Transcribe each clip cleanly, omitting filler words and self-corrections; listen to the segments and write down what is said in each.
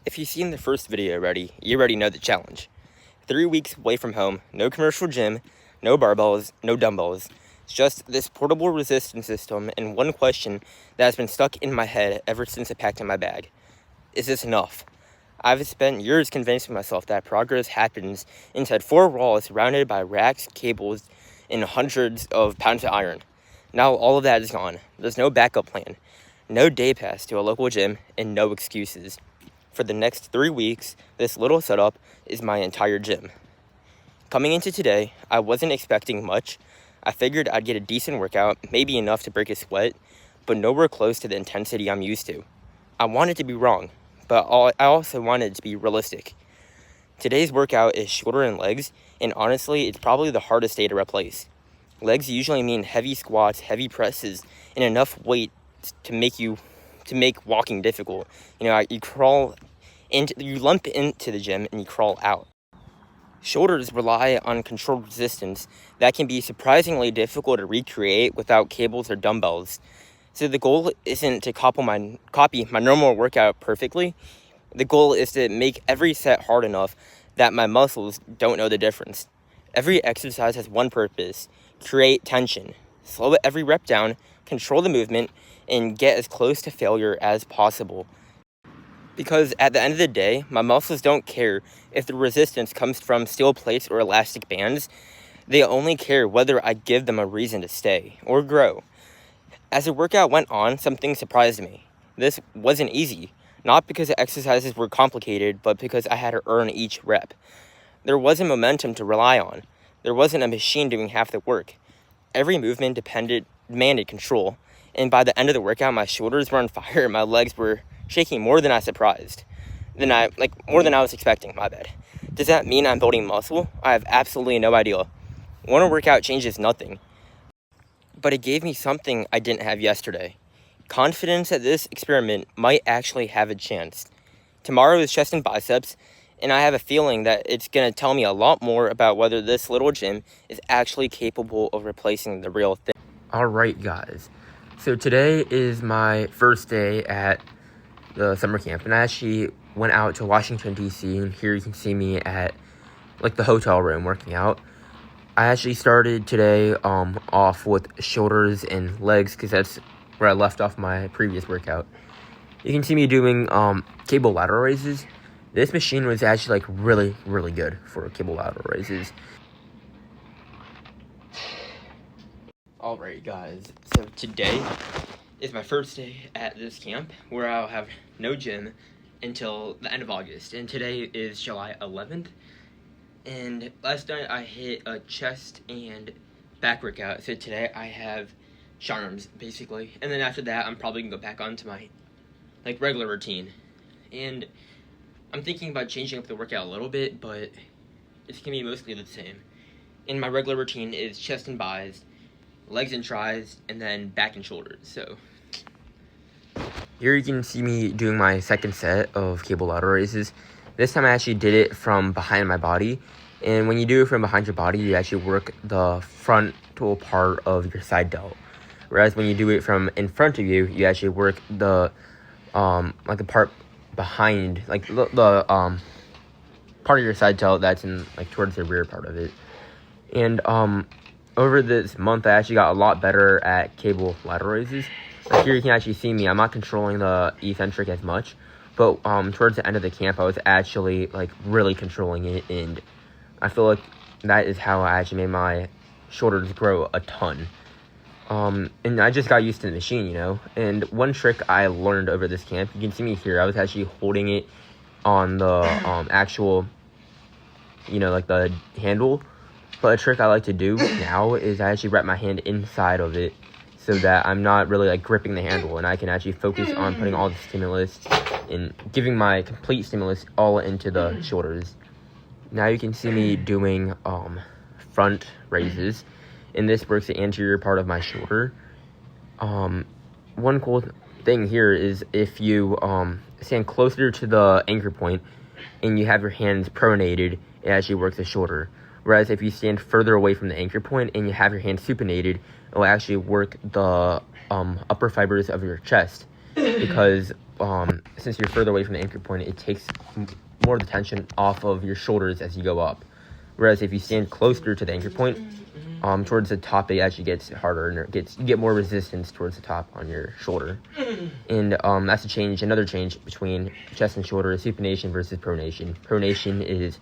If you've seen the first video already, you already know the challenge. 3 weeks away from home, no commercial gym, no barbells, no dumbbells. It's just this portable resistance system and one question that has been stuck in my head ever since I packed in my bag. Is this enough? I've spent years convincing myself that progress happens inside 4 walls surrounded by racks, cables, and hundreds of pounds of iron. Now all of that is gone. There's no backup plan, no day pass to a local gym, and no excuses. For the next 3 weeks, this little setup is my entire gym. Coming into today, I wasn't expecting much. I figured I'd get a decent workout, maybe enough to break a sweat, but nowhere close to the intensity I'm used to. I wanted to be wrong, but I also wanted to be realistic. Today's workout is shoulder and legs, and honestly, it's probably the hardest day to replace. Legs usually mean heavy squats, heavy presses, and enough weight to make walking difficult. You lump into the gym and you crawl out. Shoulders rely on controlled resistance that can be surprisingly difficult to recreate without cables or dumbbells. So the goal isn't to copy my normal workout perfectly. The goal is to make every set hard enough that my muscles don't know the difference. Every exercise has one purpose: create tension. Slow every rep down, control the movement, and get as close to failure as possible. Because at the end of the day, my muscles don't care if the resistance comes from steel plates or elastic bands. They only care whether I give them a reason to stay or grow. As the workout went on, something surprised me. This wasn't easy, not because the exercises were complicated, but because I had to earn each rep. There wasn't momentum to rely on. There wasn't a machine doing half the work. Every movement demanded control, and by the end of the workout, my shoulders were on fire and my legs were shaking more than I was expecting, my bad. Does that mean I'm building muscle? I have absolutely no idea. One workout changes nothing. But it gave me something I didn't have yesterday. Confidence that this experiment might actually have a chance. Tomorrow is chest and biceps, and I have a feeling that it's going to tell me a lot more about whether this little gym is actually capable of replacing the real thing. Alright guys, so today is my first day at the summer camp, and I actually went out to Washington, D.C., and here you can see me at the hotel room working out. I actually started today off with shoulders and legs because that's where I left off my previous workout. You can see me doing cable lateral raises. This machine was actually really, really good for cable lateral raises. Alright guys, so today is my first day at this camp where I'll have no gym until the end of August, and today is July 11th. And last night I hit a chest and back workout, so today I have short arms basically, and then after that I'm probably gonna go back onto my regular routine. And I'm thinking about changing up the workout a little bit, but it's gonna be mostly the same. And my regular routine is chest and bis, legs and tris, and then back and shoulders. So here you can see me doing my second set of cable lateral raises. This time I actually did it from behind my body, and when you do it from behind your body, you actually work the frontal part of your side delt. Whereas when you do it from in front of you, you actually work the the part behind, the part of your side delt that's in towards the rear part of it. And over this month, I actually got a lot better at cable lateral raises. Here you can actually see me. I'm not controlling the eccentric as much, but towards the end of the camp, I was actually really controlling it, and I feel like that is how I actually made my shoulders grow a ton. And I just got used to the machine, And one trick I learned over this camp, you can see me here. I was actually holding it on the actual, the handle. But a trick I like to do now is I actually wrap my hand inside of it so that I'm not really gripping the handle, and I can actually focus on putting all the stimulus and giving my complete stimulus all into the shoulders. Now you can see me doing front raises, and this works the anterior part of my shoulder. One cool thing here is if you stand closer to the anchor point and you have your hands pronated, it actually works the shoulder. Whereas if you stand further away from the anchor point and you have your hands supinated, it will actually work the upper fibers of your chest. Because since you're further away from the anchor point, it takes more of the tension off of your shoulders as you go up. Whereas if you stand closer to the anchor point, towards the top, it actually gets harder, and you get more resistance towards the top on your shoulder. And that's another change between chest and shoulder is supination versus pronation. Pronation is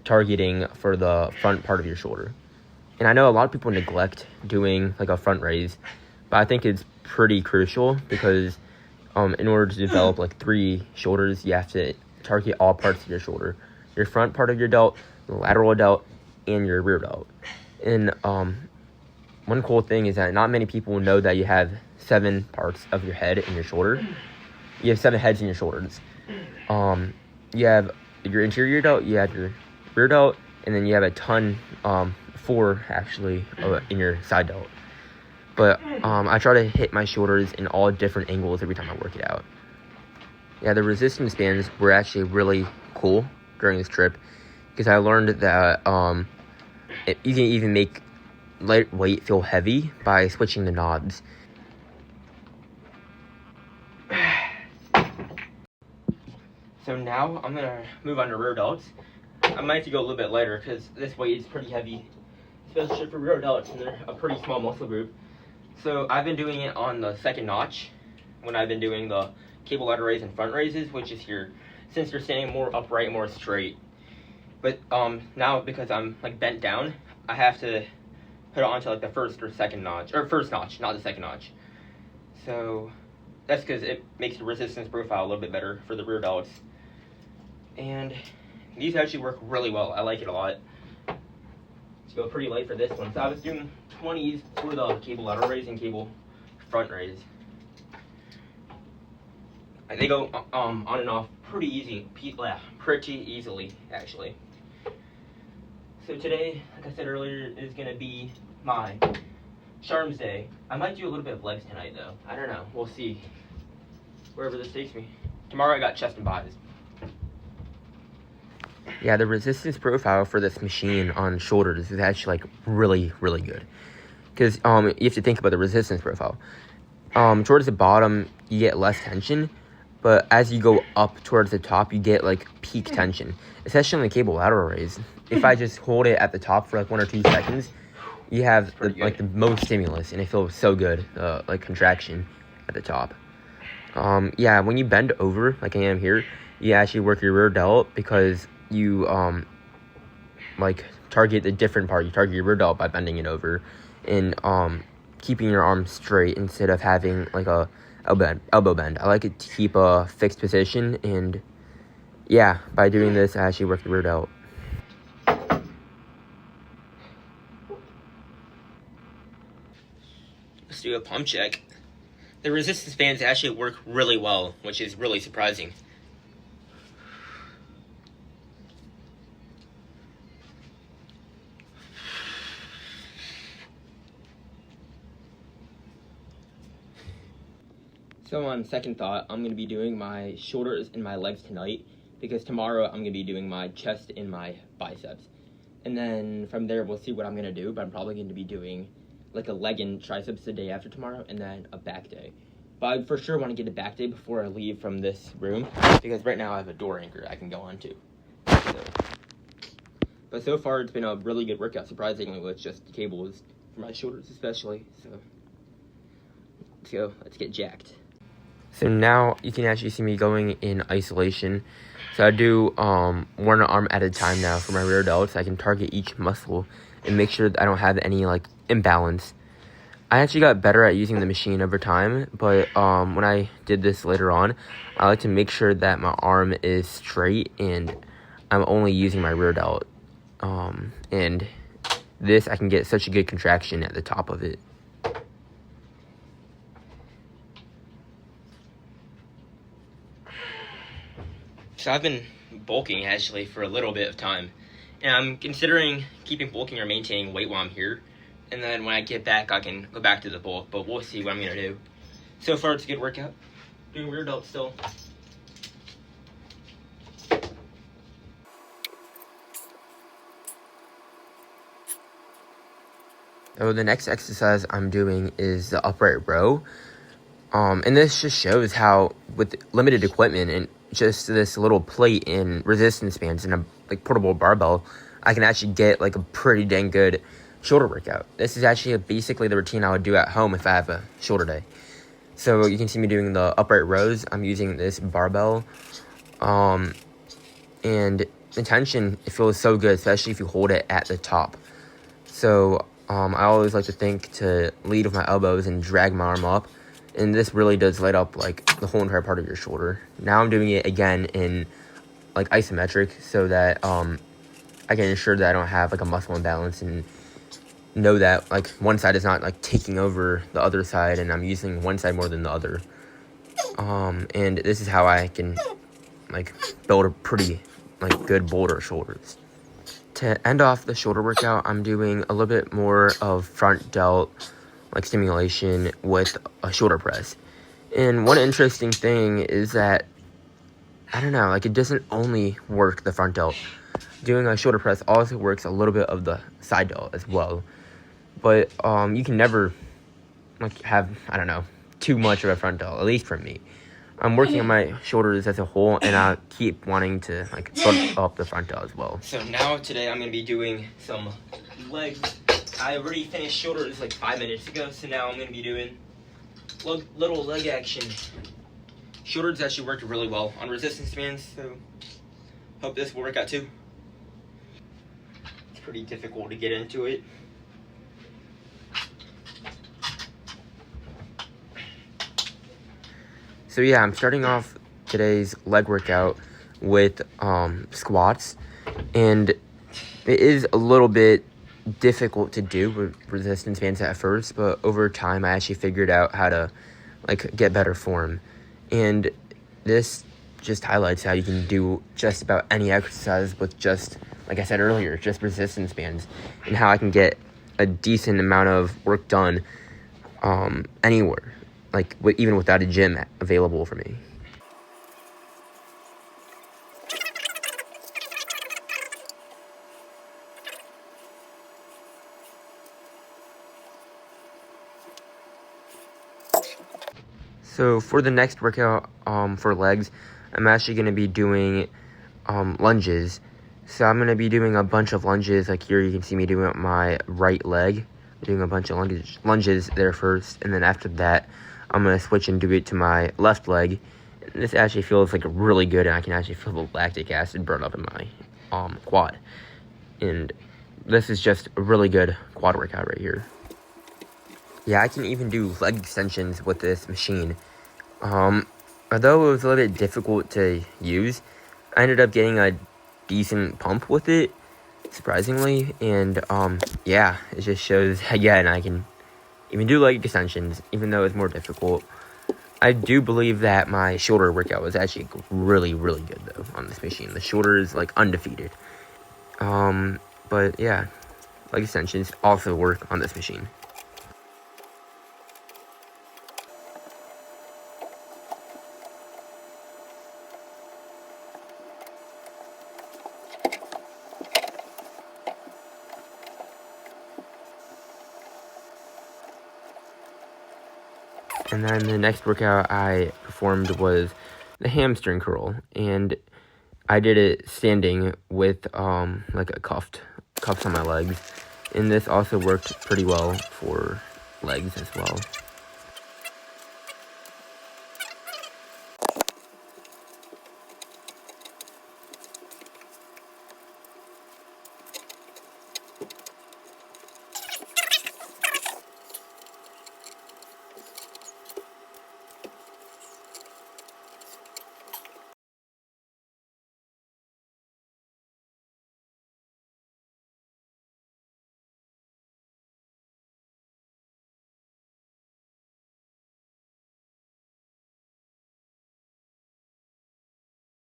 targeting for the front part of your shoulder. And I know a lot of people neglect doing like a front raise, but I think it's pretty crucial because in order to develop like 3 shoulders, you have to target all parts of your shoulder. Your front part of your delt, the lateral delt, and your rear delt. And one cool thing is that not many people know that you have 7 parts of your head in your shoulder. You have 7 heads in your shoulders. You have your interior delt, you have your rear delt, and then you have a ton, 4 actually, in your side delt. But I try to hit my shoulders in all different angles every time I work it out. Yeah, the resistance bands were actually really cool during this trip because I learned that you can even make lightweight feel heavy by switching the knobs. So now I'm gonna move on to rear delts. I might have to go a little bit lighter because this weight is pretty heavy, especially for rear delts, and they're a pretty small muscle group. So I've been doing it on the second notch when I've been doing the cable ladder raise and front raises, which is here, since you're standing more upright, more straight. But now because I'm like bent down, I have to put it onto like the first notch, not the second notch. So that's because it makes the resistance profile a little bit better for the rear delts. And these actually work really well. I like it a lot. Let's go pretty light for this one. So I was doing 20s for the cable lateral raise and cable front raise. They go on and off pretty easily, actually. So today, like I said earlier, is going to be my Charms day. I might do a little bit of legs tonight, though. I don't know. We'll see. Wherever this takes me. Tomorrow I got chest and buys. Yeah, the resistance profile for this machine on shoulders is actually like really, really good. Because you have to think about the resistance profile. Towards the bottom, you get less tension. But as you go up towards the top, you get like peak tension, especially on the cable lateral raise. If I just hold it at the top for like 1 or 2 seconds, you have the most stimulus, and it feels so good, like contraction at the top. Yeah, when you bend over, like I am here, you actually work your rear delt because you like target the different part. You target your rear delt by bending it over and keeping your arm straight instead of having like a elbow bend. I like it to keep a fixed position, and yeah, by doing this, I actually work the rear delt. Let's do a pump check. The resistance bands actually work really well, which is really surprising. So on second thought, I'm going to be doing my shoulders and my legs tonight, because tomorrow I'm going to be doing my chest and my biceps. And then from there, we'll see what I'm going to do, but I'm probably going to be doing like a leg and triceps the day after tomorrow, and then a back day. But I for sure want to get a back day before I leave from this room, because right now I have a door anchor I can go on to. But so far, it's been a really good workout, surprisingly, with just cables for my shoulders especially. So let's go. Let's get jacked. So now you can actually see me going in isolation. So I do one arm at a time now for my rear delts. I can target each muscle and make sure that I don't have any like imbalance. I actually got better at using the machine over time, but when I did this later on, I like to make sure that my arm is straight and I'm only using my rear delt. And this, I can get such a good contraction at the top of it. So I've been bulking actually for a little bit of time, and I'm considering keeping bulking or maintaining weight while I'm here, and then when I get back I can go back to the bulk, but we'll see what I'm gonna do. So far it's a good workout. Doing rear delt still. So the next exercise I'm doing is the upright row. And this just shows how, with limited equipment and just this little plate and resistance bands and a like portable barbell, I can actually get like a pretty dang good shoulder workout. This is actually basically the routine I would do at home if I have a shoulder day. So you can see me doing the upright rows. I'm using this barbell, and the tension, it feels so good, especially if you hold it at the top. So I always like to think to lead with my elbows and drag my arm up, and this really does light up like the whole entire part of your shoulder. Now I'm doing it again in like isometric, so that I can ensure that I don't have like a muscle imbalance, and know that like one side is not like taking over the other side, and I'm using one side more than the other. And this is how I can like build a pretty like good boulder shoulders. To end off the shoulder workout, I'm doing a little bit more of front delt like stimulation with a shoulder press. And one interesting thing is that, I don't know, like it doesn't only work the front delt. Doing a shoulder press also works a little bit of the side delt as well. But you can never like have, I don't know, too much of a front delt, at least for me. I'm working on my shoulders as a whole, and I keep wanting to like build up the front delt as well. So now today I'm gonna be doing some legs. I already finished shoulders like 5 minutes ago, so now I'm gonna be doing little leg action. Shoulders actually worked really well on resistance bands, so hope this will work out too. It's pretty difficult to get into it. So yeah, I'm starting off today's leg workout with squats, and it is a little bit difficult to do with resistance bands at first, but over time I actually figured out how to like get better form. And this just highlights how you can do just about any exercise with just, like I said earlier, just resistance bands, and how I can get a decent amount of work done anywhere, like even without a gym available for me. So for the next workout for legs, I'm actually going to be doing lunges. So I'm going to be doing a bunch of lunges. Like here you can see me doing my right leg, doing a bunch of lunges there first, and then after that I'm going to switch and do it to my left leg. And this actually feels like really good, and I can actually feel the lactic acid burn up in my quad. And this is just a really good quad workout right here. Yeah, I can even do leg extensions with this machine. Although it was a little bit difficult to use, I ended up getting a decent pump with it, surprisingly. And yeah, it just shows, again, I can even do leg extensions, even though it's more difficult. I do believe that my shoulder workout was actually really, really good, though, on this machine. The shoulder is, like, undefeated. But, yeah, leg extensions also work on this machine. And then the next workout I performed was the hamstring curl, and I did it standing with like a cuffs on my legs, and this also worked pretty well for legs as well.